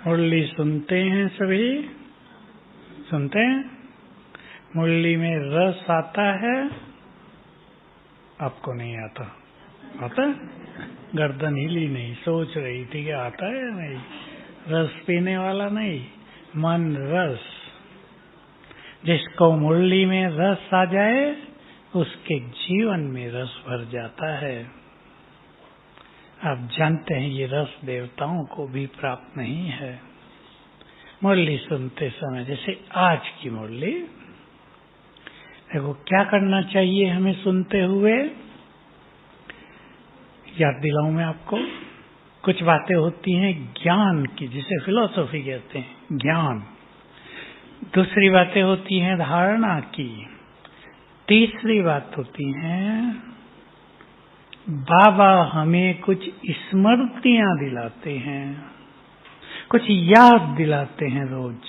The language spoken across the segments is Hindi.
मुरली सुनते हैं सभी? सुनते हैं? मुरली में रस आता है? आपको नहीं आता? आता? गर्दन हिली नहीं, सोच रही थी कि आता है या नहीं। रस पीने वाला नहीं, मन रस। जिसको मुरली में रस आ जाए उसके जीवन में रस भर जाता है। आप जानते हैं ये रस देवताओं को भी प्राप्त नहीं है। मुरली सुनते समय, जैसे आज की मुरली, देखो क्या करना चाहिए हमें सुनते हुए। याद दिलाऊं मैं आपको, कुछ बातें होती हैं ज्ञान की, जिसे फिलॉसफी कहते हैं, ज्ञान। दूसरी बातें होती हैं धारणा की। तीसरी बात होती है बाबा हमें कुछ स्मृतियां दिलाते हैं, कुछ याद दिलाते हैं रोज,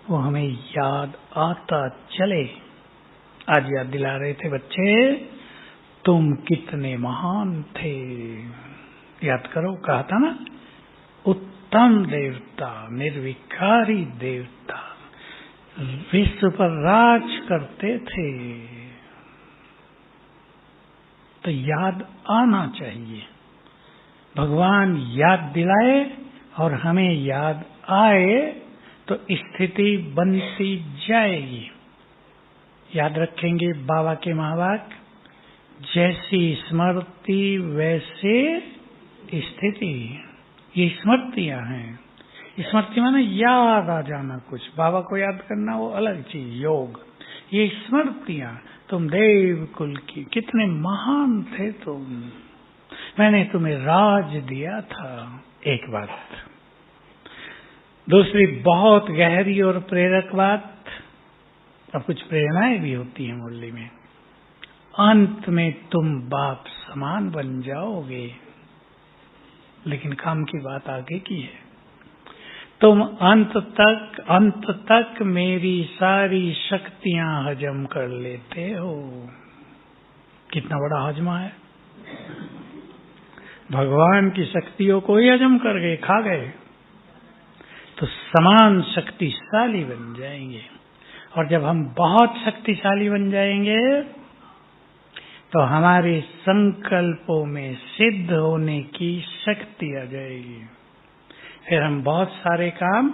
वो हमें याद आता चले। आज याद दिला रहे थे बच्चे, तुम कितने महान थे। याद करो, कहा था ना, उत्तम देवता, निर्विकारी देवता, विश्व पर राज करते थे। तो याद आना चाहिए। भगवान याद दिलाए और हमें याद आए तो स्थिति बनती जाएगी। याद रखेंगे बाबा के महावाक्य, जैसी स्मृति वैसे स्थिति। ये स्मृतियां हैं। स्मृति माने याद आ जाना कुछ। बाबा को याद करना वो अलग चीज, योग। ये स्मृतियां, तुम देव कुल की कितने महान थे तुम, मैंने तुम्हें राज दिया था। एक बात। दूसरी बहुत गहरी और प्रेरक बात, अब कुछ प्रेरणाएं भी होती हैं मुरली में। अंत में तुम बाप समान बन जाओगे, लेकिन काम की बात आगे की है। तुम अंत तक मेरी सारी शक्तियां हजम कर लेते हो। कितना बड़ा हजमा है। भगवान की शक्तियों को ही हजम कर गए, खा गए, तो समान शक्तिशाली बन जाएंगे। और जब हम बहुत शक्तिशाली बन जाएंगे तो हमारे संकल्पों में सिद्ध होने की शक्ति आ जाएगी। फिर हम बहुत सारे काम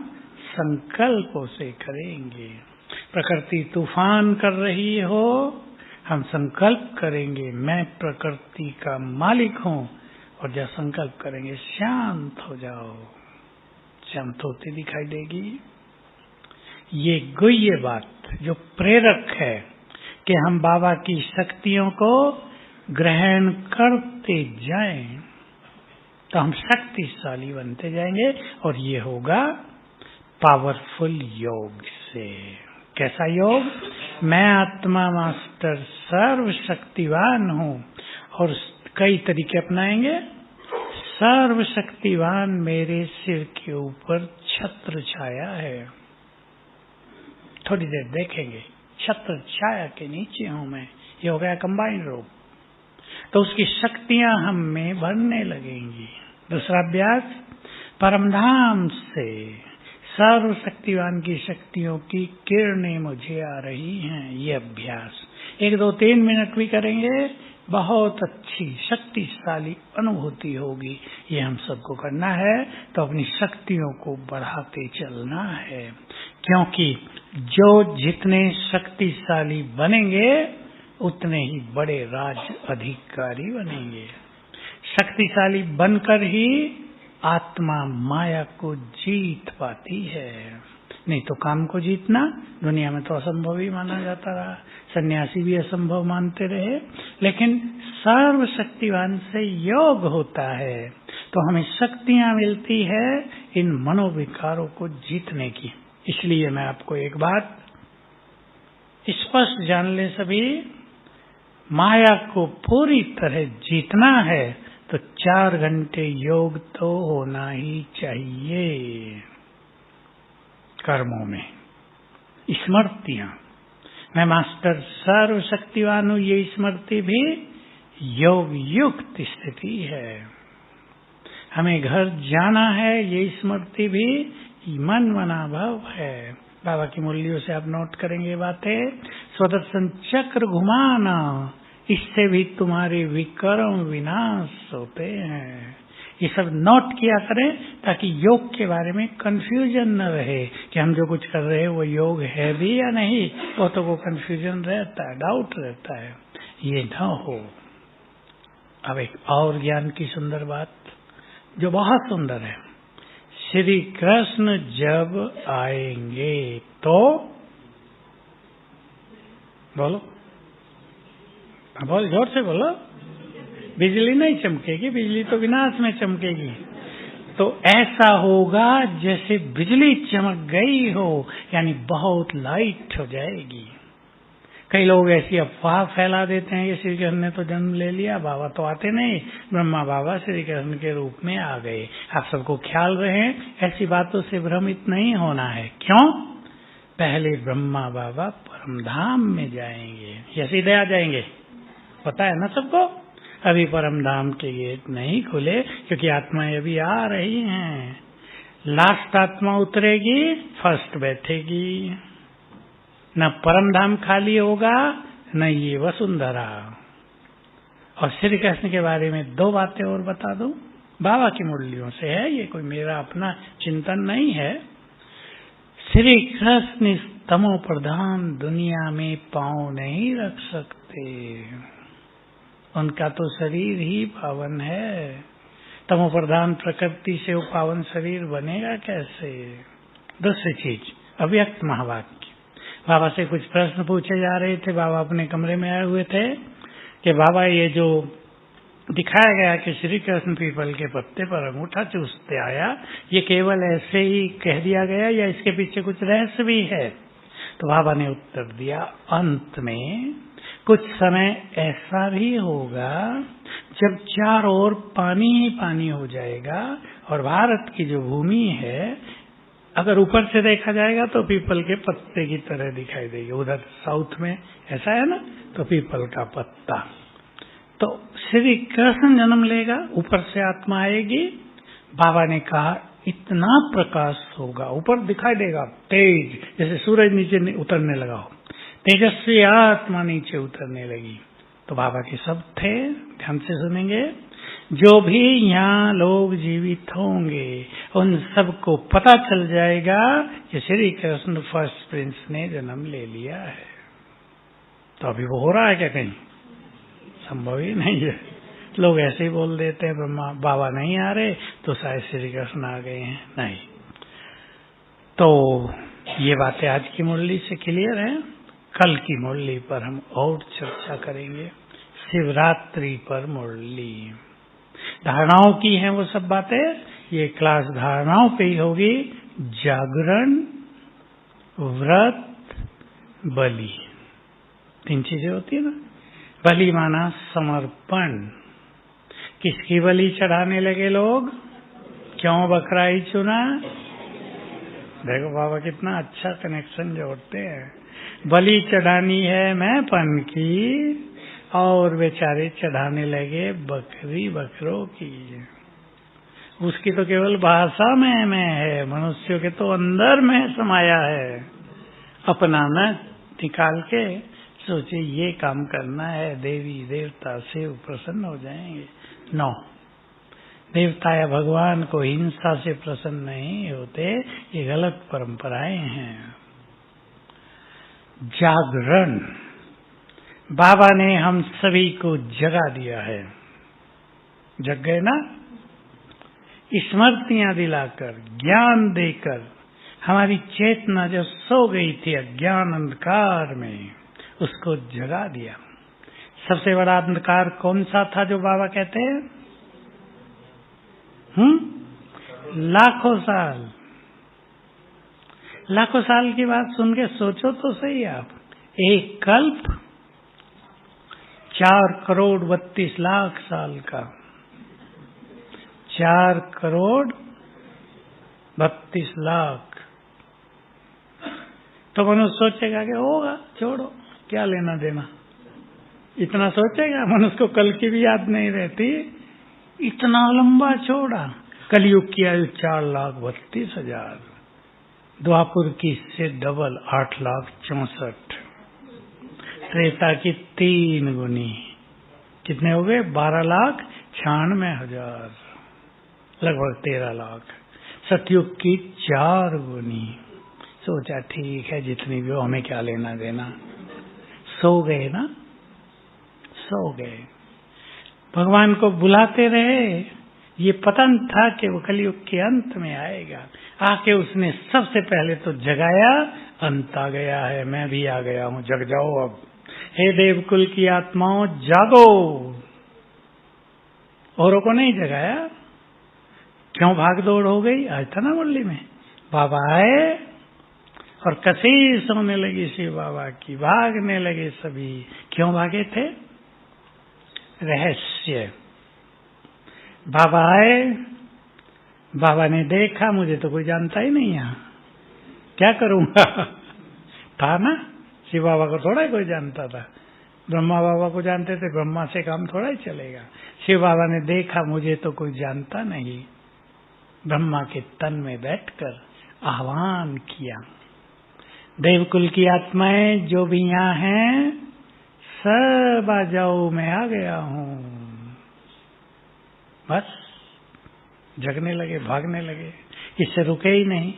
संकल्पों से करेंगे। प्रकृति तूफान कर रही हो, हम संकल्प करेंगे मैं प्रकृति का मालिक हूं, और जब संकल्प करेंगे शांत हो जाओ, शांत होती दिखाई देगी। ये गुह्य बात जो प्रेरक है कि हम बाबा की शक्तियों को ग्रहण करते जाएं, तो हम शक्तिशाली बनते जाएंगे। और ये होगा पावरफुल योग से। कैसा योग? मैं आत्मा मास्टर सर्वशक्तिवान हूं, और कई तरीके अपनाएंगे। सर्वशक्तिवान मेरे सिर के ऊपर छत्र छाया है। थोड़ी देर देखेंगे, छत्र छाया के नीचे हूं मैं। ये हो गया कंबाइंड रूप। तो उसकी शक्तियां हम में बढ़ने लगेंगी। दूसरा अभ्यास, परमधाम से सर्वशक्तिवान की शक्तियों की किरणें मुझे आ रही हैं। ये अभ्यास 1, 2, 3 मिनट भी करेंगे, बहुत अच्छी शक्तिशाली अनुभूति होगी। ये हम सबको करना है। तो अपनी शक्तियों को बढ़ाते चलना है, क्योंकि जो जितने शक्तिशाली बनेंगे उतने ही बड़े राज अधिकारी बनेंगे। शक्तिशाली बनकर ही आत्मा माया को जीत पाती है। नहीं तो काम को जीतना दुनिया में तो असंभव ही माना जाता रहा। सन्यासी भी असंभव मानते रहे, लेकिन सर्वशक्तिवान से योग होता है तो हमें शक्तियां मिलती है इन मनोविकारों को जीतने की। इसलिए मैं आपको एक बात स्पष्ट जान ले सभी, माया को पूरी तरह जीतना है तो 4 घंटे योग तो होना ही चाहिए। कर्मों में स्मृतियां, मैं मास्टर सर्वशक्तिवान हूं, ये स्मृति भी योग युक्त स्थिति है। हमें घर जाना है, ये स्मृति भी मन मनाभव है। बाबा की मुरलियों से आप नोट करेंगे बातें। स्वदर्शन चक्र घुमाना, इससे भी तुम्हारे विक्रम विनाश होते हैं। ये सब नोट किया करें ताकि योग के बारे में कंफ्यूजन न रहे कि हम जो कुछ कर रहे हैं वो योग है भी या नहीं। वो तो वो कंफ्यूजन रहता है, डाउट रहता है, ये न हो। अब एक और ज्ञान की सुंदर बात जो बहुत सुंदर है। श्री कृष्ण जब आएंगे तो बोलो, बोल, जोर से बोलो। बिजली नहीं चमकेगी, बिजली तो विनाश में चमकेगी। तो ऐसा होगा जैसे बिजली चमक गई हो, यानी बहुत लाइट हो जाएगी। कई लोग ऐसी अफवाह फैला देते हैं कि श्री कृष्ण ने तो जन्म ले लिया, बाबा तो आते नहीं, ब्रह्मा बाबा श्री कृष्ण के रूप में आ गए। आप सबको ख्याल रहे, ऐसी बातों से भ्रमित नहीं होना है। क्यों? पहले ब्रह्मा बाबा परमधाम में जाएंगे या सीधे आ जाएंगे, पता है ना सबको। अभी परमधाम के गेट नहीं खुले क्योंकि आत्माएं अभी आ रही हैं। लास्ट आत्मा उतरेगी, फर्स्ट बैठेगी। न परमधाम खाली होगा, न ये वसुंधरा। और श्री कृष्ण के बारे में दो बातें और बता दूं, बाबा की मुरलियों से है, ये कोई मेरा अपना चिंतन नहीं है। श्री कृष्ण इस तमो प्रधान दुनिया में पांव नहीं रख सकते। उनका तो शरीर ही पावन है। तमो प्रधान प्रकृति से वो पावन शरीर बनेगा कैसे? दूसरी चीज, अव्यक्त महावाक्य। बाबा से कुछ प्रश्न पूछे जा रहे थे, बाबा अपने कमरे में आए हुए थे कि बाबा ये जो दिखाया गया कि श्री कृष्ण पीपल के पत्ते पर अंगूठा चूसते आया, ये केवल ऐसे ही कह दिया गया या इसके पीछे कुछ रहस्य भी है? तो बाबा ने उत्तर दिया, अंत में कुछ समय ऐसा भी होगा जब चारों ओर पानी ही पानी हो जाएगा और भारत की जो भूमि है अगर ऊपर से देखा जाएगा तो पीपल के पत्ते की तरह दिखाई देगी। उधर साउथ में ऐसा है ना, तो पीपल का पत्ता। तो श्री कृष्ण जन्म लेगा, ऊपर से आत्मा आएगी। बाबा ने कहा इतना प्रकाश होगा, ऊपर दिखाई देगा तेज, जैसे सूरज नीचे उतरने लगा हो, तेजस्वी आत्मा नीचे उतरने लगी। तो बाबा के शब्द थे, ध्यान से सुनेंगे। जो भी यहाँ लोग जीवित होंगे उन सबको पता चल जाएगा कि श्री कृष्ण फर्स्ट प्रिंस ने जन्म ले लिया है। तो अभी वो हो रहा है क्या? कहीं संभव ही नहीं है। लोग ऐसे ही बोल देते हैं ब्रह्मा बाबा नहीं आ रहे तो शायद श्री कृष्ण आ गए हैं। नहीं, तो ये बातें आज की मुरली से क्लियर है। कल की मुरली पर हम और चर्चा करेंगे। शिवरात्रि पर मुरली, धारणाओं की हैं वो सब बातें। ये क्लास धारणाओं पे ही होगी। जागरण, व्रत, बलि, तीन चीजें होती है ना। बलि माना समर्पण। किसकी बलि चढ़ाने लगे लोग? क्यों बकरा ही चुना? देखो बाबा कितना अच्छा कनेक्शन जोड़ते हैं। बलि चढ़ानी है मैंपन की और बेचारे चढ़ाने लगे बकरी बकरों की। उसकी तो केवल भाषा में है, मनुष्यों के तो अंदर में समाया है। अपना न निकाल के सोचे ये काम करना है, देवी देवता शिव प्रसन्न हो जाएंगे। नो, देवता या भगवान को हिंसा से प्रसन्न नहीं होते, ये गलत परंपराएं हैं। जागरण, बाबा ने हम सभी को जगा दिया है। जग गए ना? स्मृतियां दिलाकर, ज्ञान देकर, हमारी चेतना जो सो गई थी अज्ञान अंधकार में, उसको जगा दिया। सबसे बड़ा अंधकार कौन सा था जो बाबा कहते हैं? लाखों साल। लाखों साल की बात सुन के सोचो तो सही आप। एक कल्प 4,32,00,000 साल का। 4,32,00,000। तो मनुष्य सोचेगा कि होगा, छोड़ो, क्या लेना देना। इतना सोचेगा। मनुष्य को कल की भी याद नहीं रहती। इतना लंबा छोड़ा। कलयुग की आयु 4,32,000। द्वापुर की से डबल 8,64,000, त्रेता की 3 गुनी, कितने हो गए? 12,96,000, लगभग 13 लाख। सतयुग की 4 गुनी। सोचा ठीक है, जितनी भी हो, हमें क्या लेना देना। सो गए ना, सो गए। भगवान को बुलाते रहे। ये पता न था कि वो कलयुग के अंत में आएगा। आके उसने सबसे पहले तो जगाया, अंत आ गया है, मैं भी आ गया हूँ, जग जाओ अब। हे देवकुल की आत्माओं, जागो। औरों को नहीं जगाया। क्यों भाग दौड़ हो गई? आज था ना मुरली में, बाबा आए और कसीस होने लगी शिव बाबा की, भागने लगे सभी। क्यों भागे थे? रहस्य। बाबा आए, बाबा ने देखा मुझे तो कोई जानता ही नहीं, यहाँ क्या करूंगा। था ना, शिव बाबा को थोड़ा ही कोई जानता था। ब्रह्मा बाबा को जानते थे, ब्रह्मा से काम थोड़ा ही चलेगा। शिव बाबा ने देखा मुझे तो कोई जानता नहीं, ब्रह्मा के तन में बैठकर आह्वान किया, देवकुल की आत्माएं जो भी यहाँ हैं, सब आ जाओ, मैं आ गया हूँ। बस जगने लगे, भागने लगे, इससे रुके ही नहीं।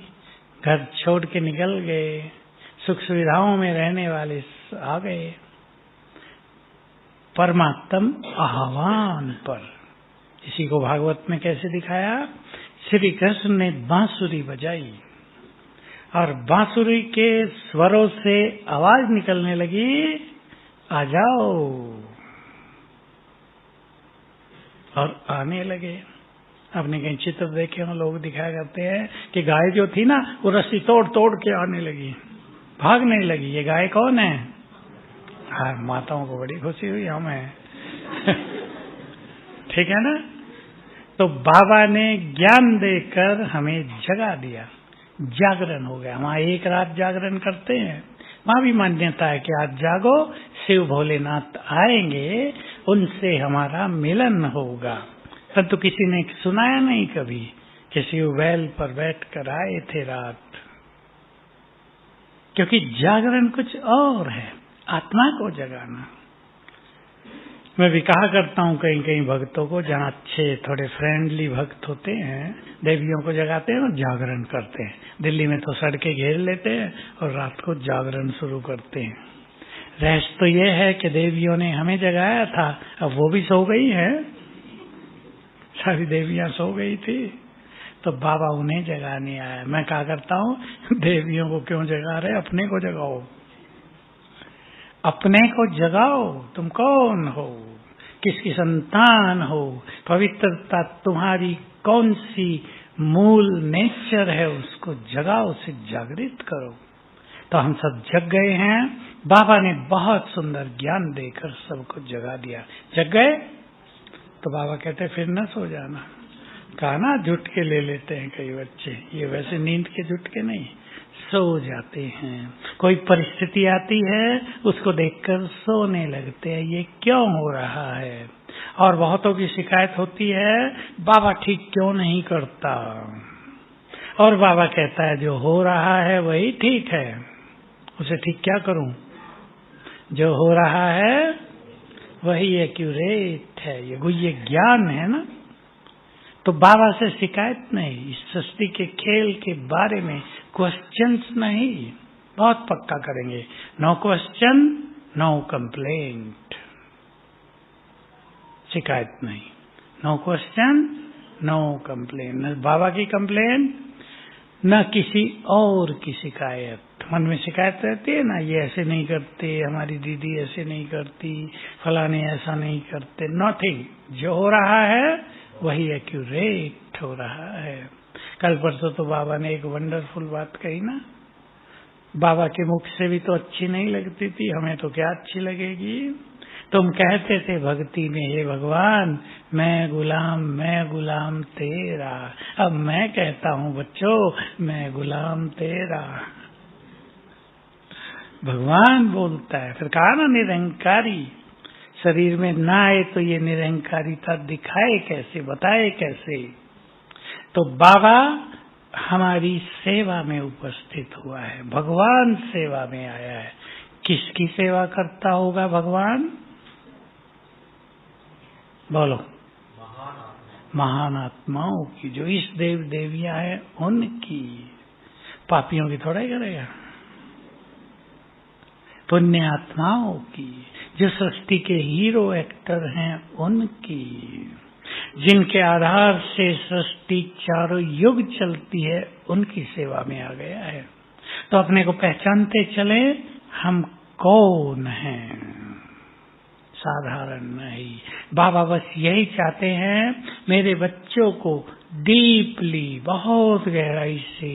घर छोड़ के निकल गए, सुख सुविधाओं में रहने वाले आ गए। परमात्म आह्वान पर। इसी को भागवत में कैसे दिखाया? श्री कृष्ण ने बांसुरी बजाई और बांसुरी के स्वरों से आवाज निकलने लगी, आ जाओ। और आने लगे। आपने कहीं चित्र देखे हो, लोग दिखाया करते हैं कि गाय जो थी ना, वो रस्सी तोड़ तोड़ के आने लगी, भागने लगी। ये गाय कौन है? हाँ, माताओं को बड़ी खुशी हुई, हमें। ठीक है ना। तो बाबा ने ज्ञान देकर हमें जगा दिया, जागरण हो गया। वहां एक रात जागरण करते हैं, वहां भी मान्यता है कि आज जागो, शिव भोलेनाथ आएंगे, उनसे हमारा मिलन होगा। परंतु किसी ने सुनाया नहीं कभी कि शिव बैल पर बैठकर आए थे रात, क्योंकि जागरण कुछ और है, आत्मा को जगाना। मैं भी कहा करता हूँ कहीं कहीं भक्तों को, जहाँ अच्छे थोड़े फ्रेंडली भक्त होते हैं, देवियों को जगाते हैं और जागरण करते हैं। दिल्ली में तो सड़कें घेर लेते हैं और रात को जागरण शुरू करते हैं। रहस्य तो ये है कि देवियों ने हमें जगाया था, अब वो भी सो गई है, सारी देवियां सो गई थी, तो बाबा उन्हें जगाने आया। मैं कहा करता हूँ, देवियों को क्यों जगा रहे, अपने को जगाओ, अपने को जगाओ। तुम कौन हो, किसकी संतान हो, पवित्रता तुम्हारी कौन सी मूल नेचर है, उसको जगाओ, उसे जागृत करो। तो हम सब जग गए हैं। बाबा ने बहुत सुंदर ज्ञान देकर सबको जगा दिया। जग गए तो बाबा कहते फिर न सो जाना। कहा ना, झुटके ले लेते हैं कई बच्चे, ये वैसे नींद के झुटके नहीं, सो जाते हैं। कोई परिस्थिति आती है, उसको देखकर सोने लगते हैं। ये क्यों हो रहा है? और बहुतों की शिकायत होती है, बाबा ठीक क्यों नहीं करता? और बाबा कहता है जो हो रहा है वही ठीक है, उसे ठीक क्या करूं? जो हो रहा है वही एक्यूरेट है। ये ज्ञान है ना। तो बाबा से शिकायत नहीं, इस सृष्टि के खेल के बारे में क्वेश्चंस नहीं, बहुत पक्का करेंगे। नो क्वेश्चन, नो कंप्लेंट, शिकायत नहीं। नो क्वेश्चन, नो कंप्लेंट, न बाबा की कंप्लेंट, न किसी और की शिकायत। मन में शिकायत रहती है ना, ये ऐसे नहीं करते, हमारी दीदी ऐसे नहीं करती, फलाने ऐसा नहीं करते। नथिंग, जो हो रहा है वही एक्यूरेट हो रहा है। कल परसों तो बाबा ने एक वंडरफुल बात कही ना, बाबा के मुख से भी तो अच्छी नहीं लगती थी, हमें तो क्या अच्छी लगेगी। तुम कहते थे भक्ति में, हे भगवान मैं गुलाम तेरा। अब मैं कहता हूँ बच्चों, मैं गुलाम तेरा। भगवान बोलता है। फिर कहा ना, निरंकारी शरीर में ना आए तो ये निरंकारिता दिखाए कैसे, बताए कैसे? तो बाबा हमारी सेवा में उपस्थित हुआ है, भगवान सेवा में आया है। किसकी सेवा करता होगा भगवान? बोलो। महान आत्माओं की, जो इस देव देवियां हैं उनकी। पापियों की थोड़ा ही करेगा। पुण्य आत्माओं की, जो सृष्टि के हीरो एक्टर हैं उनकी, जिनके आधार से सृष्टि चारों युग चलती है, उनकी सेवा में आ गया है। तो अपने को पहचानते चले हम कौन हैं, साधारण नहीं। बाबा बस यही चाहते हैं मेरे बच्चों को डीपली, बहुत गहराई से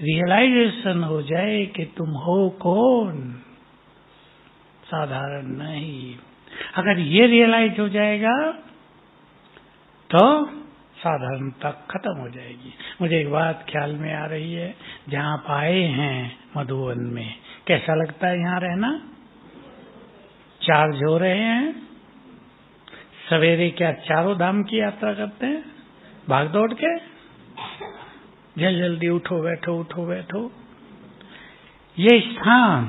रियलाइजेशन हो जाए कि तुम हो कौन, साधारण नहीं। अगर ये रियलाइज हो जाएगा तो साधारणता खत्म हो जाएगी। मुझे एक बात ख्याल में आ रही है, जहाँ आप आए हैं मधुबन में, कैसा लगता है यहाँ रहना? चार्ज हो रहे हैं? सवेरे क्या चारों धाम की यात्रा करते हैं भाग दौड़ के? जल्दी उठो बैठो, उठो बैठो। ये स्थान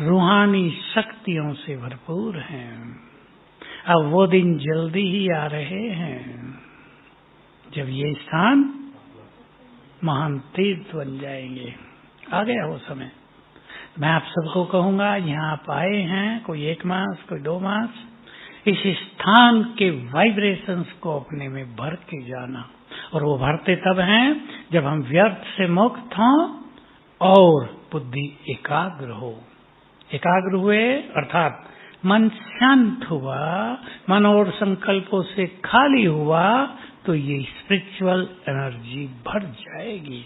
रूहानी शक्तियों से भरपूर हैं। अब वो दिन जल्दी ही आ रहे हैं जब ये स्थान महान तीर्थ बन जाएंगे। आ गया वो समय। मैं आप सबको कहूंगा, यहाँ आप आए हैं, कोई 1 मास, कोई 2 मास, इस स्थान के वाइब्रेशंस को अपने में भर के जाना। और वो भरते तब हैं जब हम व्यर्थ से मुक्त हों और बुद्धि एकाग्र हो। एकाग्र हुए अर्थात मन शांत हुआ, मन और संकल्पों से खाली हुआ, तो ये स्पिरिचुअल एनर्जी भर जाएगी।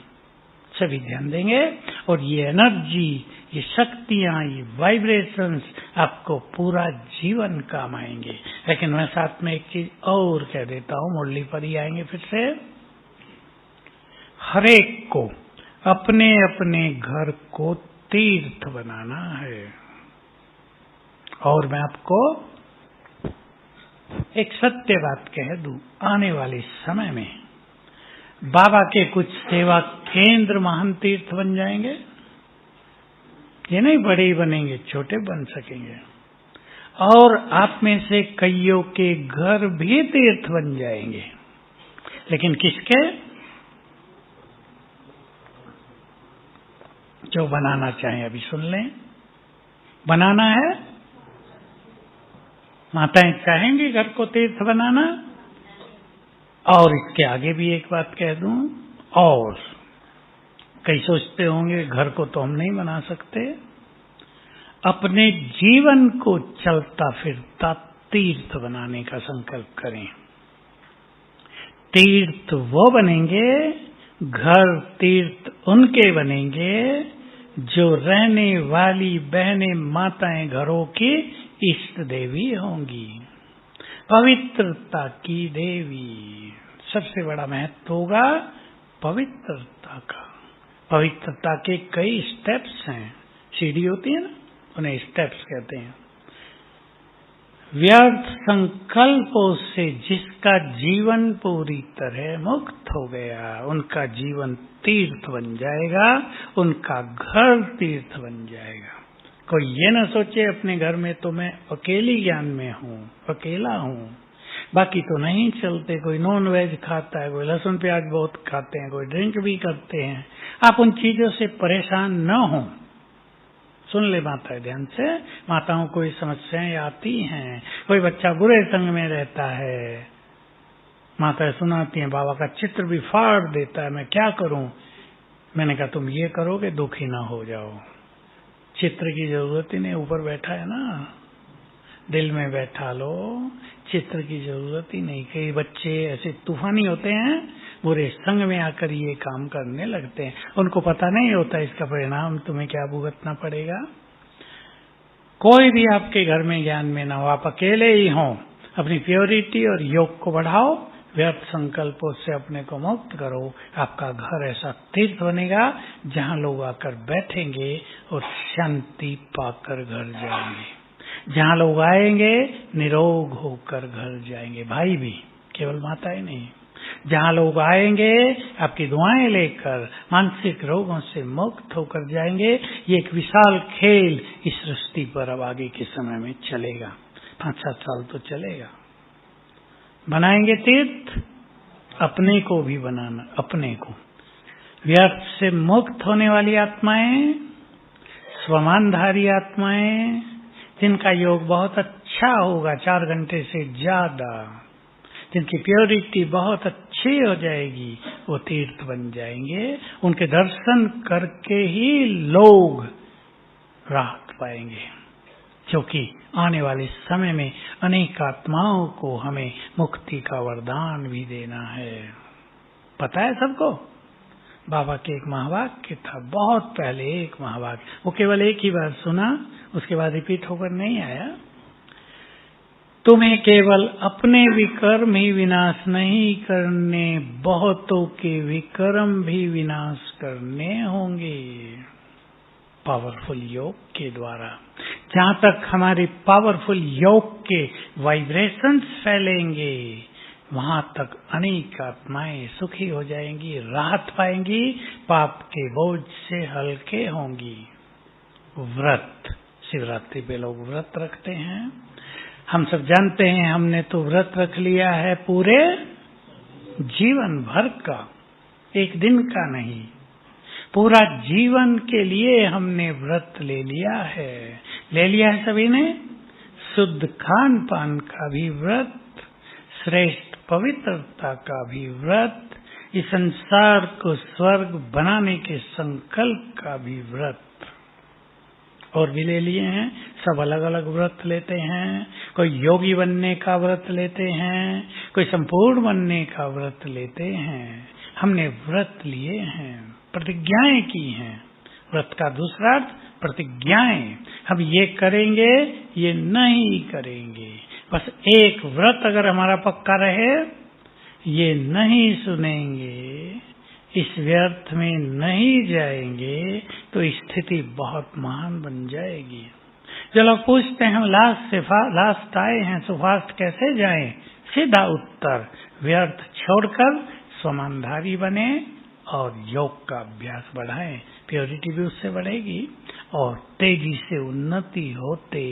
सभी ध्यान देंगे और ये एनर्जी, ये शक्तियां, ये वाइब्रेशंस आपको पूरा जीवन काम आएंगे। लेकिन मैं साथ में एक चीज और कह देता हूं, मुरली पर ही आएंगे फिर से। हरेक को अपने अपने घर को तीर्थ बनाना है। और मैं आपको एक सत्य बात कह दूं, आने वाले समय में बाबा के कुछ सेवा केंद्र महान तीर्थ बन जाएंगे। ये नहीं बड़े ही बनेंगे, छोटे बन सकेंगे। और आप में से कईयों के घर भी तीर्थ बन जाएंगे। लेकिन किसके? जो बनाना चाहें। अभी सुन लें, बनाना है। माताएं चाहेंगी घर को तीर्थ बनाना। और इसके आगे भी एक बात कह दूं, और कई सोचते होंगे घर को तो हम नहीं बना सकते। अपने जीवन को चलता फिरता तीर्थ बनाने का संकल्प करें। तीर्थ वो बनेंगे, घर तीर्थ उनके बनेंगे जो रहने वाली बहनें माताएं घरों की इष्ट देवी होंगी, पवित्रता की देवी। सबसे बड़ा महत्व होगा पवित्रता का। पवित्रता के कई स्टेप्स हैं। सीढ़ी होती है ना, उन्हें स्टेप्स कहते हैं। व्यर्थ संकल्पों से जिसका जीवन पूरी तरह मुक्त हो गया, उनका जीवन तीर्थ बन जाएगा, उनका घर तीर्थ बन जाएगा। कोई ये ना सोचे अपने घर में तो मैं अकेली ज्ञान में हूँ, अकेला हूँ, बाकी तो नहीं चलते। कोई नॉन वेज खाता है, कोई लहसुन प्याज बहुत खाते हैं, कोई ड्रिंक भी करते हैं। आप उन चीजों से परेशान न हो। सुन ले माताएं ध्यान से, माताओं को ये समस्याएं आती हैं। कोई बच्चा बुरे संग में रहता है, माताएं सुनाती हैं, बाबा का चित्र भी फाड़ देता है, मैं क्या करूं? मैंने कहा तुम ये करोगे दुखी ना हो जाओ। चित्र की जरूरत ही नहीं, ऊपर बैठा है ना, दिल में बैठा लो, चित्र की जरूरत ही नहीं। कई बच्चे ऐसे तूफानी होते हैं, बुरे संग में आकर ये काम करने लगते हैं। उनको पता नहीं होता इसका परिणाम तुम्हें क्या भुगतना पड़ेगा। कोई भी आपके घर में ज्ञान में ना हो, आप अकेले ही हों, अपनी प्योरिटी और योग को बढ़ाओ, व्यर्थ संकल्पों से अपने को मुक्त करो। आपका घर ऐसा तीर्थ बनेगा जहां लोग आकर बैठेंगे और शांति पाकर घर जाएंगे। जहां लोग आएंगे निरोग होकर घर जाएंगे। भाई भी, केवल माताएं नहीं। जहाँ लोग आएंगे आपकी दुआएं लेकर मानसिक रोगों से मुक्त होकर जाएंगे। ये एक विशाल खेल इस सृष्टि पर अब आगे के समय में चलेगा, 5-7 साल तो चलेगा। बनाएंगे तीर्थ, अपने को भी बनाना, अपने को व्यर्थ से मुक्त होने वाली आत्माएं, स्वमानधारी आत्माएं, जिनका योग बहुत अच्छा होगा 4 घंटे से ज्यादा, जिनकी प्योरिटी बहुत अच्छी हो जाएगी, वो तीर्थ बन जाएंगे। उनके दर्शन करके ही लोग राहत पाएंगे, क्योंकि आने वाले समय में अनेक आत्माओं को हमें मुक्ति का वरदान भी देना है। पता है सबको? बाबा के एक महावाक्य था, बहुत पहले एक महावाक्य, वो केवल एक ही बार सुना, उसके बाद रिपीट होकर नहीं आया। तुम्हें केवल अपने विकर्म ही विनाश नहीं करने, बहुतों के विकर्म भी विनाश करने होंगे पावरफुल योग के द्वारा। जहाँ तक हमारे पावरफुल योग के वाइब्रेशंस फैलेंगे, वहां तक अनेक आत्माएं सुखी हो जाएंगी, राहत पाएंगी, पाप के बोझ से हल्के होंगी। व्रत, शिवरात्रि पे लोग व्रत रखते हैं, हम सब जानते हैं। हमने तो व्रत रख लिया है पूरे जीवन भर का, एक दिन का नहीं, पूरा जीवन के लिए हमने व्रत ले लिया है। ले लिया है सभी ने। शुद्ध खान पान का भी व्रत, श्रेष्ठ पवित्रता का भी व्रत, इस संसार को स्वर्ग बनाने के संकल्प का भी व्रत, और भी ले लिए हैं। सब अलग अलग व्रत लेते हैं। कोई योगी बनने का व्रत लेते हैं, कोई संपूर्ण बनने का व्रत लेते हैं। हमने व्रत लिए हैं, प्रतिज्ञाएं की हैं। व्रत का दूसरा अर्थ प्रतिज्ञाएं। हम ये करेंगे, ये नहीं करेंगे। बस एक व्रत अगर हमारा पक्का रहे, ये नहीं सुनेंगे, इस व्यर्थ में नहीं जाएंगे, तो स्थिति बहुत महान बन जाएगी। जो लोग पूछते हैं हम लास्ट आए हैं, सो फास्ट कैसे जाएं? सीधा उत्तर, व्यर्थ छोड़कर स्वमानधारी बने और योग का अभ्यास बढ़ाएं। प्योरिटी भी उससे बढ़ेगी और तेजी से उन्नति होते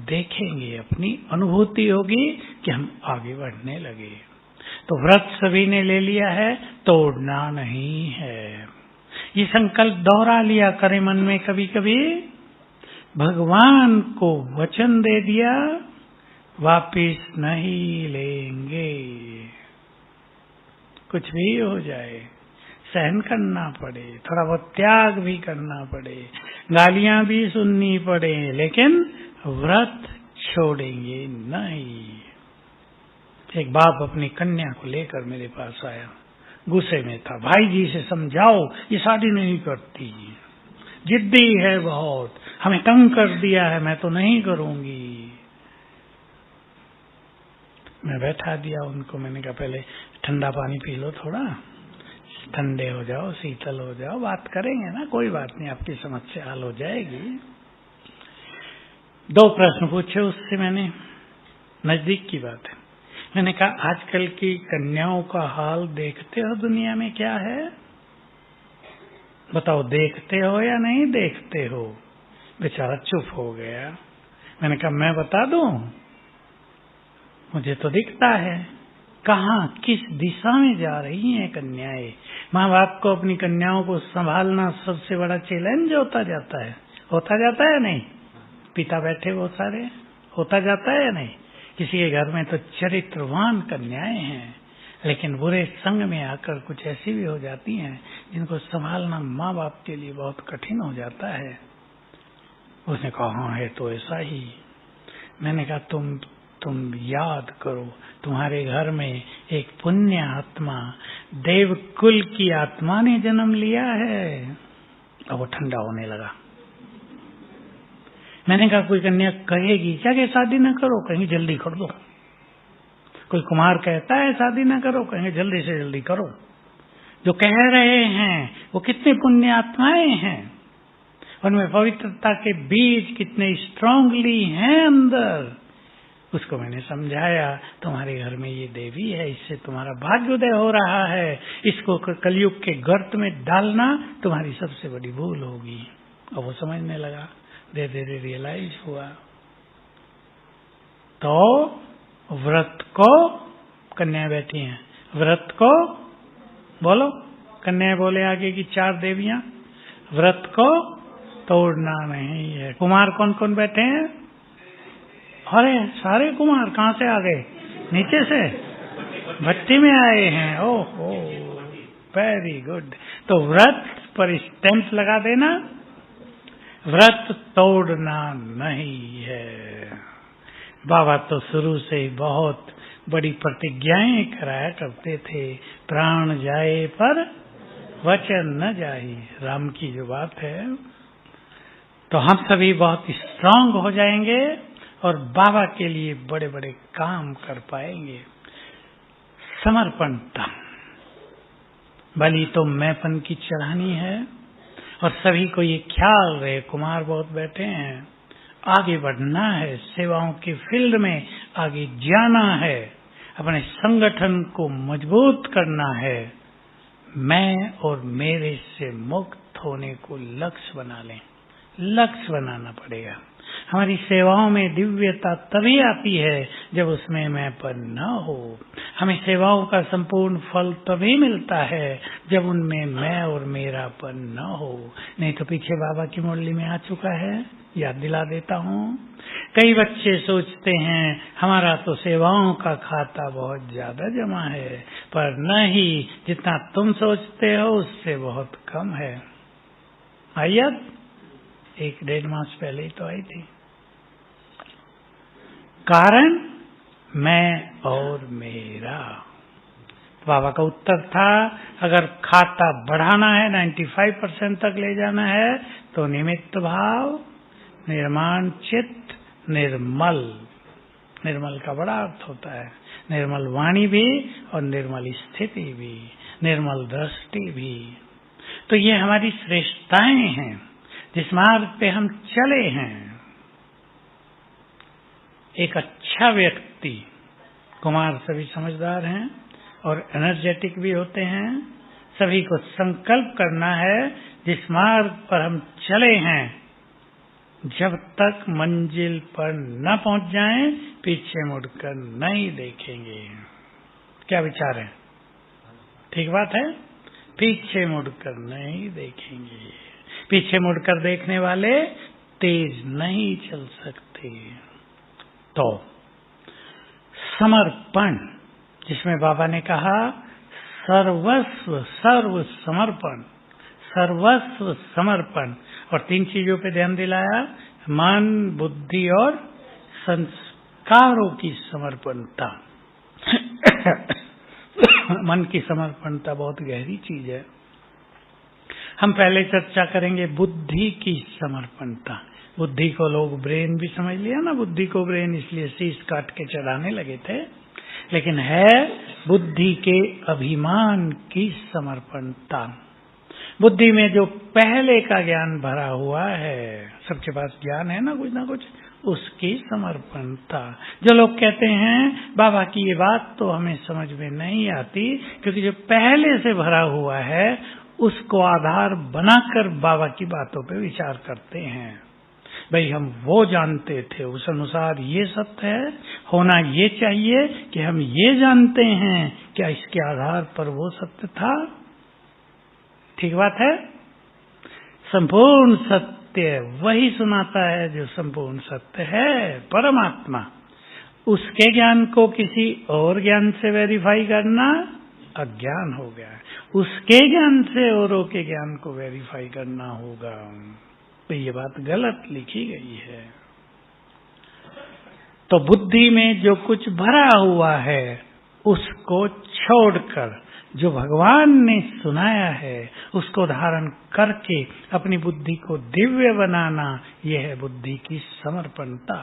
देखेंगे। अपनी अनुभूति होगी कि हम आगे बढ़ने लगे। तो व्रत सभी ने ले लिया है, तोड़ना नहीं है। ये संकल्प दोहरा लिया करें मन में कभी कभी। भगवान को वचन दे दिया, वापिस नहीं लेंगे। कुछ भी हो जाए, सहन करना पड़े, थोड़ा बहुत त्याग भी करना पड़े, गालियां भी सुननी पड़े, लेकिन व्रत छोड़ेंगे नहीं। एक बाप अपनी कन्या को लेकर मेरे पास आया, गुस्से में था। भाई जी से समझाओ, ये शादी नहीं करती, जिद्दी है बहुत, हमें तंग कर दिया है, मैं तो नहीं करूंगी। मैं बैठा दिया उनको, मैंने कहा पहले ठंडा पानी पी लो, थोड़ा ठंडे हो जाओ, शीतल हो जाओ, बात करेंगे ना, कोई बात नहीं, आपकी समस्या हल हो जाएगी। 2 प्रश्न पूछे उससे मैंने, नजदीक की बात है। मैंने कहा आजकल की कन्याओं का हाल देखते हो दुनिया में क्या है? बताओ, देखते हो या नहीं देखते हो? बेचारा चुप हो गया। मैंने कहा मैं बता दूं, मुझे तो दिखता है। कहाँ, किस दिशा में जा रही हैं कन्याएं? माँ बाप को अपनी कन्याओं को संभालना सबसे बड़ा चैलेंज होता जाता है। होता जाता है नहीं? पिता बैठे वो सारे, होता जाता है या नहीं? किसी के घर में तो चरित्रवान कन्याएं हैं, लेकिन बुरे संग में आकर कुछ ऐसी भी हो जाती हैं जिनको संभालना माँ बाप के लिए बहुत कठिन हो जाता है। उसने कहा हाँ है तो ऐसा ही। मैंने कहा तुम याद करो, तुम्हारे घर में एक पुण्य आत्मा, देवकुल की आत्मा ने जन्म लिया है। अब वो ठंडा होने लगा। मैंने कहा कोई कन्या कहेगी क्या कि शादी न करो? कहेंगे जल्दी कर दो। कोई कुमार कहता है शादी न करो? कहेंगे जल्दी से जल्दी करो। जो कह रहे हैं वो कितने पुण्य आत्माएं हैं, उनमें पवित्रता के बीज कितने स्ट्रांगली हैं अंदर। उसको मैंने समझाया, तुम्हारे घर में ये देवी है, इससे तुम्हारा भाग्योदय हो रहा है, इसको कलयुग के गर्त में डालना तुम्हारी सबसे बड़ी भूल होगी। और वो समझने लगा, धीरे धीरे रियलाइज हुआ। तो व्रत को, कन्या बैठी हैं, व्रत को बोलो, कन्या बोले आगे की 4 देवियां, व्रत को तोड़ना नहीं है। कुमार कौन कौन बैठे हैं? अरे सारे कुमार कहाँ से आ गए? नीचे से भट्टी में आए हैं। ओहो, वेरी गुड। तो व्रत पर स्टैंप लगा देना, व्रत तोड़ना नहीं है। बाबा तो शुरू से ही बहुत बड़ी प्रतिज्ञाएं कराया करते थे, प्राण जाए पर वचन न जाए, राम की जो बात है। तो हम सभी बहुत स्ट्रांग हो जाएंगे और बाबा के लिए बड़े बड़े काम कर पाएंगे। समर्पणता, बलि तो मैंपन की चढ़ानी है और सभी को ये ख्याल रहे, कुमार बहुत बैठे हैं, आगे बढ़ना है, सेवाओं के फील्ड में आगे जाना है, अपने संगठन को मजबूत करना है। मैं और मेरे से मुक्त होने को लक्ष्य बना लें, लक्ष्य बनाना पड़ेगा। हमारी सेवाओं में दिव्यता तभी आती है जब उसमें मैंपन न हो। हमें सेवाओं का संपूर्ण फल तभी मिलता है जब उनमें मैं और मेरापन न हो। नहीं तो पीछे बाबा की मुरली में आ चुका है, याद दिला देता हूँ। कई बच्चे सोचते हैं हमारा तो सेवाओं का खाता बहुत ज्यादा जमा है, पर नहीं, जितना तुम सोचते हो उससे बहुत कम है। आइए, 1-1.5 मास पहले ही तो आई थी। कारण मैं और मेरा। बाबा का उत्तर था, अगर खाता बढ़ाना है, 95% तक ले जाना है, तो निमित्त भाव, निर्माण चित्त, निर्मल। निर्मल का बड़ा अर्थ होता है, निर्मल वाणी भी और निर्मल स्थिति भी, निर्मल दृष्टि भी। तो ये हमारी श्रेष्ठताएं हैं जिस मार्ग पे हम चले हैं। एक अच्छा व्यक्ति, कुमार सभी समझदार हैं और एनर्जेटिक भी होते हैं। सभी को संकल्प करना है जिस मार्ग पर हम चले हैं, जब तक मंजिल पर न पहुंच जाएं, पीछे मुड़कर नहीं देखेंगे। क्या विचार है? ठीक बात है, पीछे मुड़कर नहीं देखेंगे। पीछे मुड़कर देखने वाले तेज नहीं चल सकते। तो समर्पण, जिसमें बाबा ने कहा सर्वस्व, सर्व समर्पण, सर्वस्व समर्पण, और 3 चीजों पे ध्यान दिलाया, मन, बुद्धि और संस्कारों की समर्पणता। मन की समर्पणता बहुत गहरी चीज है। हम पहले चर्चा करेंगे बुद्धि की समर्पणता। बुद्धि को लोग ब्रेन भी समझ लिया ना, बुद्धि को ब्रेन इसलिए शीश काट के चढ़ाने लगे थे, लेकिन है बुद्धि के अभिमान की समर्पणता। बुद्धि में जो पहले का ज्ञान भरा हुआ है, सबके पास ज्ञान है ना कुछ, उसकी समर्पणता। जो लोग कहते हैं बाबा की ये बात तो हमें समझ में नहीं आती, क्योंकि जो पहले से भरा हुआ है उसको आधार बनाकर बाबा की बातों पे विचार करते हैं। भाई हम वो जानते थे, उस अनुसार ये सत्य है, होना ये चाहिए कि हम ये जानते हैं, क्या इसके आधार पर वो सत्य था? ठीक बात है। संपूर्ण सत्य वही सुनाता है जो संपूर्ण सत्य है, परमात्मा। उसके ज्ञान को किसी और ज्ञान से वेरीफाई करना अज्ञान हो गया। उसके ज्ञान से औरों के ज्ञान को वेरीफाई करना होगा। तो ये बात गलत लिखी गई है। तो बुद्धि में जो कुछ भरा हुआ है उसको छोड़कर जो भगवान ने सुनाया है उसको धारण करके अपनी बुद्धि को दिव्य बनाना, यह है बुद्धि की समर्पणता।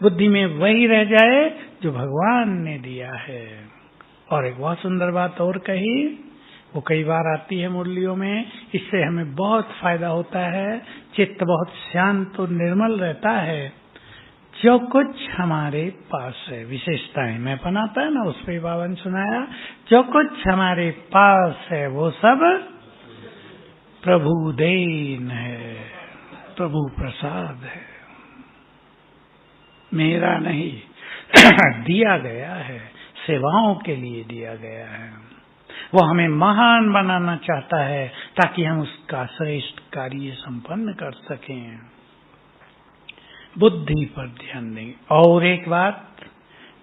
बुद्धि में वही रह जाए जो भगवान ने दिया है। और एक बहुत सुंदर बात और कही, वो कई बार आती है मुरलियों में, इससे हमें बहुत फायदा होता है, चित्त बहुत शांत और निर्मल रहता है। जो कुछ हमारे पास है, विशेषताएं में पनाता है ना, उस पर बाबा ने सुनाया, जो कुछ हमारे पास है वो सब प्रभु देन है, प्रभु प्रसाद है, मेरा नहीं दिया गया है, सेवाओं के लिए दिया गया है। वो हमें महान बनाना चाहता है ताकि हम उसका श्रेष्ठ कार्य संपन्न कर सकें। बुद्धि पर ध्यान देंगे। और एक बात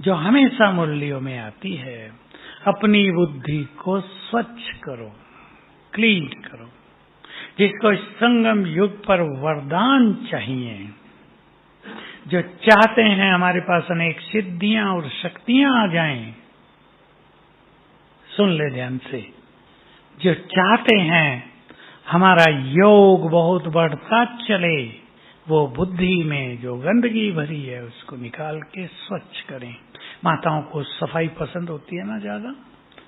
जो हमेशा मुरलियों में आती है, अपनी बुद्धि को स्वच्छ करो, क्लीन करो। जिसको इस संगम युग पर वरदान चाहिए, जो चाहते हैं हमारे पास अनेक सिद्धियां और शक्तियां आ जाएं, सुन ले ध्यान से, जो चाहते हैं हमारा योग बहुत बढ़ता चले, वो बुद्धि में जो गंदगी भरी है उसको निकाल के स्वच्छ करें। माताओं को सफाई पसंद होती है ना ज्यादा,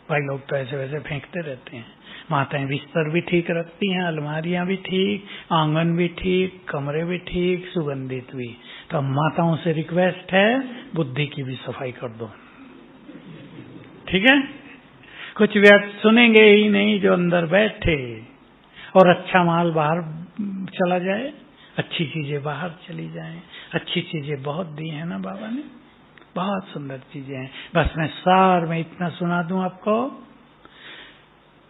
भाई लोग तो ऐसे वैसे फेंकते रहते हैं। माताएं बिस्तर भी ठीक रखती हैं, अलमारियां भी ठीक, आंगन भी ठीक, कमरे भी ठीक, सुगंधित भी। तो माताओं से रिक्वेस्ट है, बुद्धि की भी सफाई कर दो, ठीक है। कुछ व्यर्थ सुनेंगे ही नहीं जो अंदर बैठे, और अच्छा माल बाहर चला जाए, अच्छी चीजें बाहर चली जाएं। अच्छी चीजें बहुत दी है ना बाबा ने, बहुत सुंदर चीजें हैं। बस मैं सार में इतना सुना दूं आपको,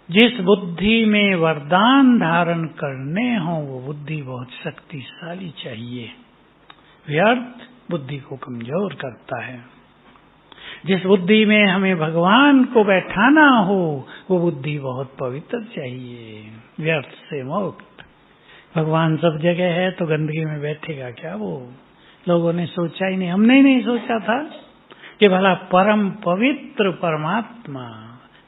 जिस बुद्धि में वरदान धारण करने हो वो बुद्धि बहुत शक्तिशाली चाहिए, व्यर्थ बुद्धि को कमजोर करता है। जिस बुद्धि में हमें भगवान को बैठाना हो वो बुद्धि बहुत पवित्र चाहिए, व्यर्थ से मुक्त। भगवान सब जगह है तो गंदगी में बैठेगा क्या वो? लोगों ने सोचा ही नहीं, हमने ही नहीं सोचा था कि भला परम पवित्र परमात्मा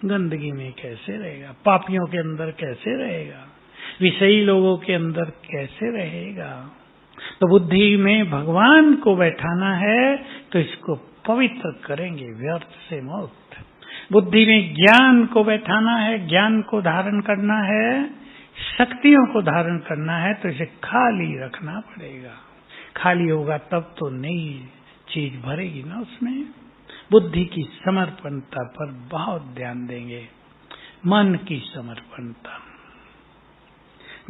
गंदगी में कैसे रहेगा, पापियों के अंदर कैसे रहेगा, विषयी लोगों के अंदर कैसे रहेगा। तो बुद्धि में भगवान को बैठाना है तो इसको पवित्र करेंगे, व्यर्थ से मुक्त। बुद्धि में ज्ञान को बैठाना है, ज्ञान को धारण करना है, शक्तियों को धारण करना है, तो इसे खाली रखना पड़ेगा। खाली होगा तब तो नई चीज भरेगी ना उसमें। बुद्धि की समर्पणता पर बहुत ध्यान देंगे, मन की समर्पणता।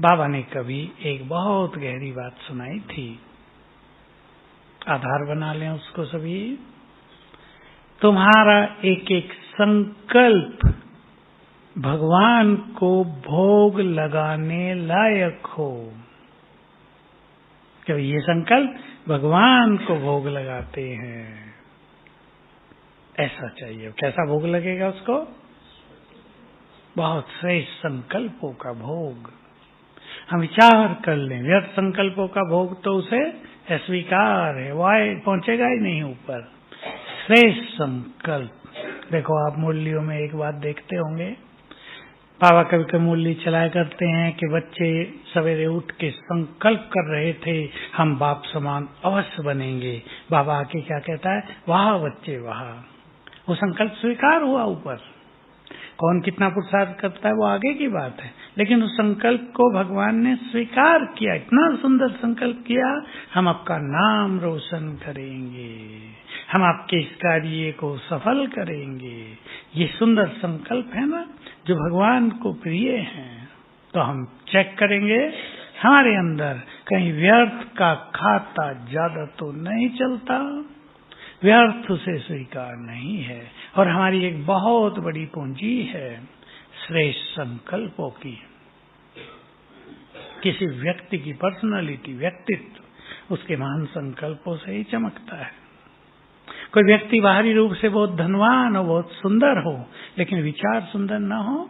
बाबा ने कभी एक बहुत गहरी बात सुनाई थी, आधार बना लें उसको सभी। तुम्हारा एक एक संकल्प भगवान को भोग लगाने लायक हो। क्यों ये संकल्प भगवान को भोग लगाते हैं, ऐसा चाहिए। कैसा भोग लगेगा उसको? बहुत श्रेष्ठ संकल्पों का भोग। हम विचार कर लें, व्यर्थ संकल्पों का भोग तो उसे अस्वीकार है, वो पहुंचेगा ही नहीं ऊपर। श्रेष्ठ संकल्प। देखो आप मुरलियों में एक बात देखते होंगे, बाबा कभी कभी मुरली चलाया करते हैं कि बच्चे सवेरे उठ के संकल्प कर रहे थे हम बाप समान अवश्य बनेंगे। बाबा आके क्या कहता है, वाह बच्चे वाह। वो संकल्प स्वीकार हुआ ऊपर। कौन कितना पुरुषार्थ करता है वो आगे की बात है, लेकिन उस संकल्प को भगवान ने स्वीकार किया। इतना सुंदर संकल्प किया, हम आपका नाम रोशन करेंगे, हम आपके इस कार्य को सफल करेंगे। ये सुंदर संकल्प है ना जो भगवान को प्रिय हैं। तो हम चेक करेंगे हमारे अंदर कहीं व्यर्थ का खाता ज्यादा तो नहीं चलता, व्यर्थ उसे स्वीकार नहीं है। और हमारी एक बहुत बड़ी पूंजी है श्रेष्ठ संकल्पों की। किसी व्यक्ति की पर्सनालिटी, व्यक्तित्व उसके महान संकल्पों से ही चमकता है। कोई व्यक्ति बाहरी रूप से बहुत धनवान हो, बहुत सुंदर हो, लेकिन विचार सुंदर ना हो,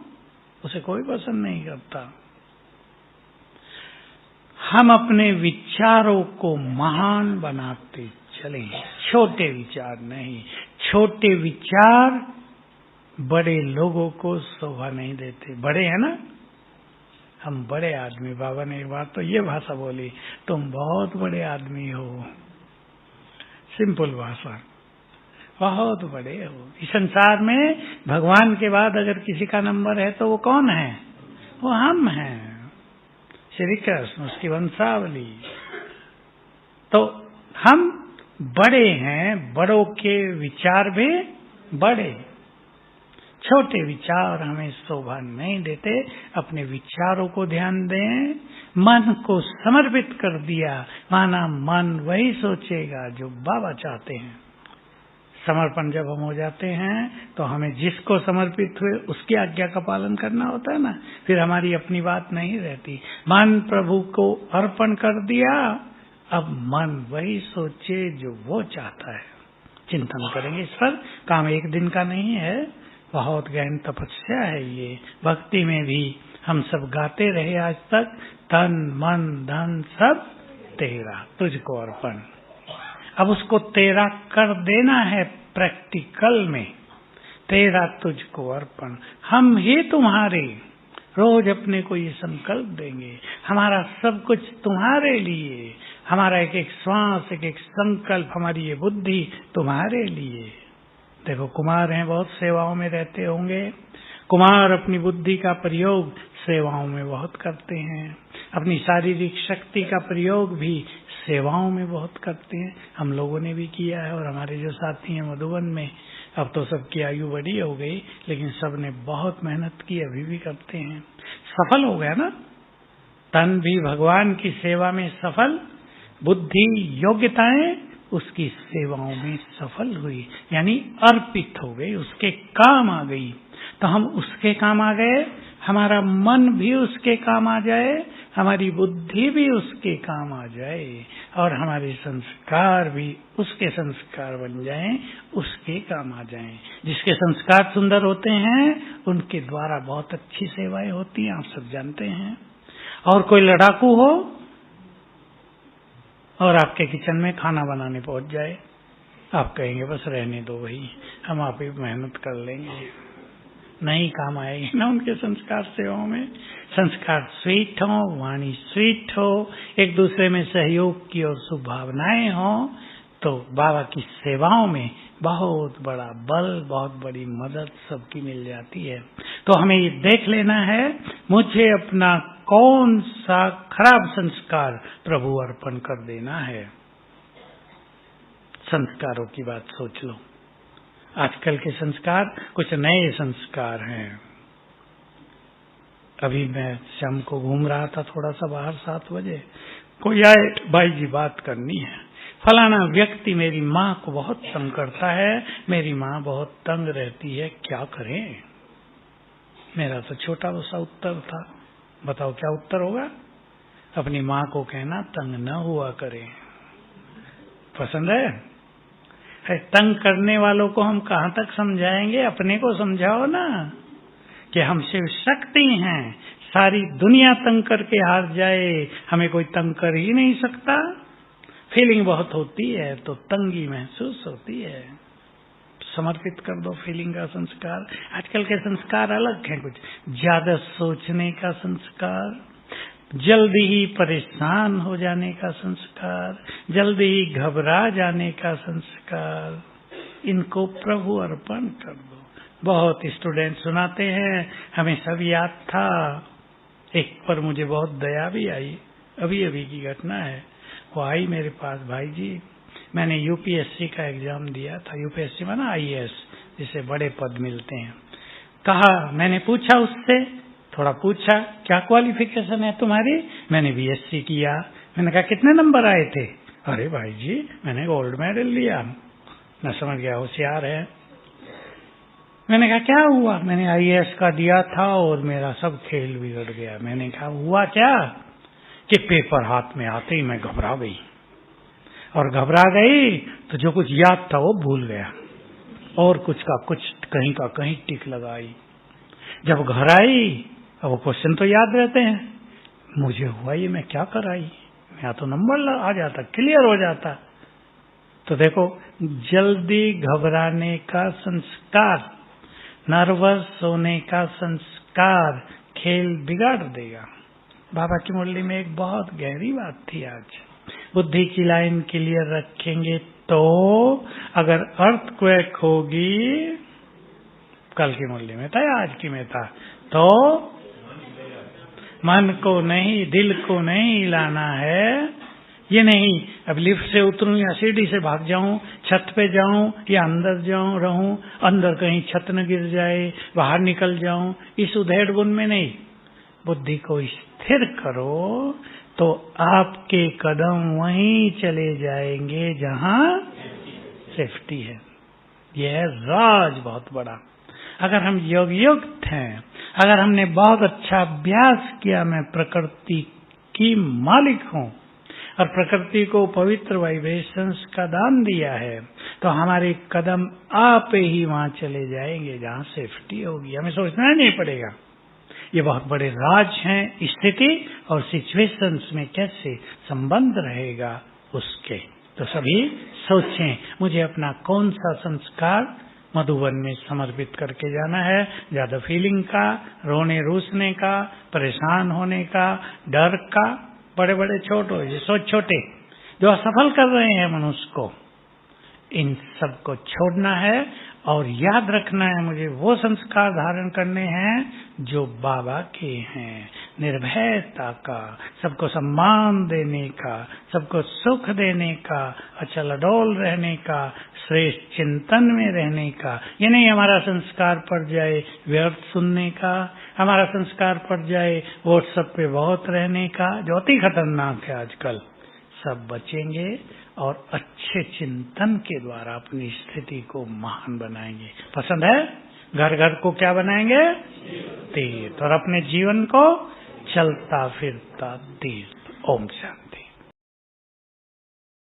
उसे कोई पसंद नहीं करता। हम अपने विचारों को महान बनाते चलें, छोटे विचार नहीं। छोटे विचार बड़े लोगों को शोभा नहीं देते। बड़े हैं ना, हम बड़े आदमी। बाबा ने एक बार तो ये भाषा बोली, तुम बहुत बड़े आदमी हो। सिंपल भाषा, बहुत बड़े हो। इस संसार में भगवान के बाद अगर किसी का नंबर है तो वो कौन है? वो हम हैं, श्री कृष्ण, उसकी वंशावली। तो हम बड़े हैं, बड़ों के विचार भी बड़े, छोटे विचार हमें शोभा नहीं देते। अपने विचारों को ध्यान दें, मन को समर्पित कर दिया, माना मन वही सोचेगा जो बाबा चाहते हैं। समर्पण जब हम हो जाते हैं तो हमें जिसको समर्पित हुए उसकी आज्ञा का पालन करना होता है ना, फिर हमारी अपनी बात नहीं रहती। मन प्रभु को अर्पण कर दिया, अब मन वही सोचे जो वो चाहता है। चिंतन करेंगे इस पर। काम एक दिन का नहीं है, बहुत गहन तपस्या है ये। भक्ति में भी हम सब गाते रहे आज तक, तन मन धन सब तेरा, तुझको अर्पण। अब उसको तेरा कर देना है प्रैक्टिकल में, तेरा तुझको अर्पण, हम ही तुम्हारे। रोज अपने को ये संकल्प देंगे, हमारा सब कुछ तुम्हारे लिए, हमारा एक एक श्वास, एक एक संकल्प, हमारी ये बुद्धि तुम्हारे लिए। देखो कुमार हैं, बहुत सेवाओं में रहते होंगे। कुमार अपनी बुद्धि का प्रयोग सेवाओं में बहुत करते हैं, अपनी शारीरिक शक्ति का प्रयोग भी सेवाओं में बहुत करते हैं। हम लोगों ने भी किया है, और हमारे जो साथी हैं मधुबन में, अब तो सबकी आयु बड़ी हो गई, लेकिन सब ने बहुत मेहनत की, अभी भी करते हैं। सफल हो गया ना, तन भी भगवान की सेवा में सफल, बुद्धि योग्यताएं उसकी सेवाओं में सफल हुई, यानी अर्पित हो गई, उसके काम आ गई। तो हम उसके काम आ गए, हमारा मन भी उसके काम आ जाए, हमारी बुद्धि भी उसके काम आ जाए, और हमारे संस्कार भी उसके संस्कार बन जाएं, उसके काम आ जाएं। जिसके संस्कार सुंदर होते हैं उनके द्वारा बहुत अच्छी सेवाएं होती हैं, आप सब जानते हैं। और कोई लड़ाकू हो और आपके किचन में खाना बनाने पहुंच जाए, आप कहेंगे बस रहने दो भाई, हम आप ही मेहनत कर लेंगे, नहीं काम आएगी ना उनके संस्कार सेवाओं में। संस्कार स्वीट हो, वाणी स्वीट हो, एक दूसरे में सहयोग की और शुभ भावनाएं हो, तो बाबा की सेवाओं में बहुत बड़ा बल, बहुत बड़ी मदद सबकी मिल जाती है। तो हमें ये देख लेना है, मुझे अपना कौन सा खराब संस्कार प्रभु अर्पण कर देना है। संस्कारों की बात सोच लो। आजकल के संस्कार कुछ नए संस्कार हैं। अभी मैं शाम को घूम रहा था थोड़ा सा बाहर, 7 बजे कोई आए, भाई जी बात करनी है, फलाना व्यक्ति मेरी माँ को बहुत तंग करता है, मेरी माँ बहुत तंग रहती है, क्या करें। मेरा तो छोटा सा उत्तर था, बताओ क्या उत्तर होगा। अपनी माँ को कहना तंग न हुआ करें। पसंद है? तंग करने वालों को हम कहाँ तक समझाएंगे, अपने को समझाओ ना कि हम शिव शक्ति हैं, सारी दुनिया तंग करके हार जाए, हमें कोई तंग कर ही नहीं सकता। फीलिंग बहुत होती है तो तंगी महसूस होती है, समर्पित कर दो फीलिंग का संस्कार। आजकल के संस्कार अलग हैं, कुछ ज्यादा सोचने का संस्कार, जल्दी ही परेशान हो जाने का संस्कार, जल्दी ही घबरा जाने का संस्कार, इनको प्रभु अर्पण कर दो। बहुत स्टूडेंट सुनाते हैं, हमें सब याद था। एक पर मुझे बहुत दया भी आई, अभी अभी की घटना है। वो आई मेरे पास, भाई जी मैंने यूपीएससी का एग्जाम दिया था, यूपीएससी माना आईएएस, जिसे बड़े पद मिलते हैं। कहा, मैंने पूछा उससे, थोड़ा पूछा क्या क्वालिफिकेशन है तुम्हारी, मैंने बीएससी किया। मैंने कहा कितने नंबर आए थे, अरे भाई जी मैंने गोल्ड मेडल लिया। मैं समझ गया होशियार है। मैंने कहा क्या हुआ, मैंने आईएएस का दिया था और मेरा सब खेल बिगड़ गया। मैंने कहा हुआ क्या, कि पेपर हाथ में आते ही मैं घबरा गई, और घबरा गई तो जो कुछ याद था वो भूल गया, और कुछ का कुछ, कहीं का कहीं टिक लगाई। जब घर आई, अब वो क्वेश्चन तो याद रहते हैं, मुझे हुआ ये मैं क्या कराई, या तो नंबर आ जाता, क्लियर हो जाता। तो देखो, जल्दी घबराने का संस्कार, नर्वस होने का संस्कार खेल बिगाड़ देगा। बाबा की मुरली में एक बहुत गहरी बात थी आज। बुद्धि की लाइन क्लियर रखेंगे तो अगर अर्थक्वेक होगी, कल की मुरली में था या आज की में था, तो मन को नहीं, दिल को नहीं हिलाना है, ये नहीं अब लिफ्ट से उतरूं या सीढ़ी से भाग जाऊं, छत पे जाऊं या अंदर जाऊं रहूं, अंदर कहीं छत न गिर जाए, बाहर निकल जाऊं, इस उधेड़ बुन में नहीं। बुद्धि को स्थिर करो तो आपके कदम वहीं चले जाएंगे जहां सेफ्टी है। यह है राज बहुत बड़ा। अगर हम योग युक्त हैं, अगर हमने बहुत अच्छा अभ्यास किया, मैं प्रकृति की मालिक हूं और प्रकृति को पवित्र वाइब्रेशंस का दान दिया है, तो हमारे कदम आप ही वहां चले जाएंगे जहां सेफ्टी होगी। हमें सोचना नहीं पड़ेगा। ये बहुत बड़े राज हैं। स्थिति और सिचुएशंस में कैसे संबंध रहेगा उसके, तो सभी सोचें मुझे अपना कौन सा संस्कार मधुबन में समर्पित करके जाना है। ज्यादा फीलिंग का, रोने रूसने का, परेशान होने का, डर का, बड़े बड़े छोटो ये सोच छोटे जो असफल कर रहे हैं मनुष्य को, इन सब को छोड़ना है और याद रखना है मुझे वो संस्कार धारण करने हैं जो बाबा के हैं। निर्भयता का, सबको सम्मान देने का, सबको सुख देने का, अचल अडोल रहने का, श्रेष्ठ चिंतन में रहने का। ये नहीं हमारा संस्कार पड़ जाए व्यर्थ सुनने का, हमारा संस्कार पड़ जाए व्हाट्सएप पे बहुत रहने का, जो अति खतरनाक है आजकल। सब बचेंगे और अच्छे चिंतन के द्वारा अपनी स्थिति को महान बनाएंगे। पसंद है? घर घर को क्या बनाएंगे? तीर्थ। और अपने जीवन को चलता फिरता तीर्थ। ओम शांति।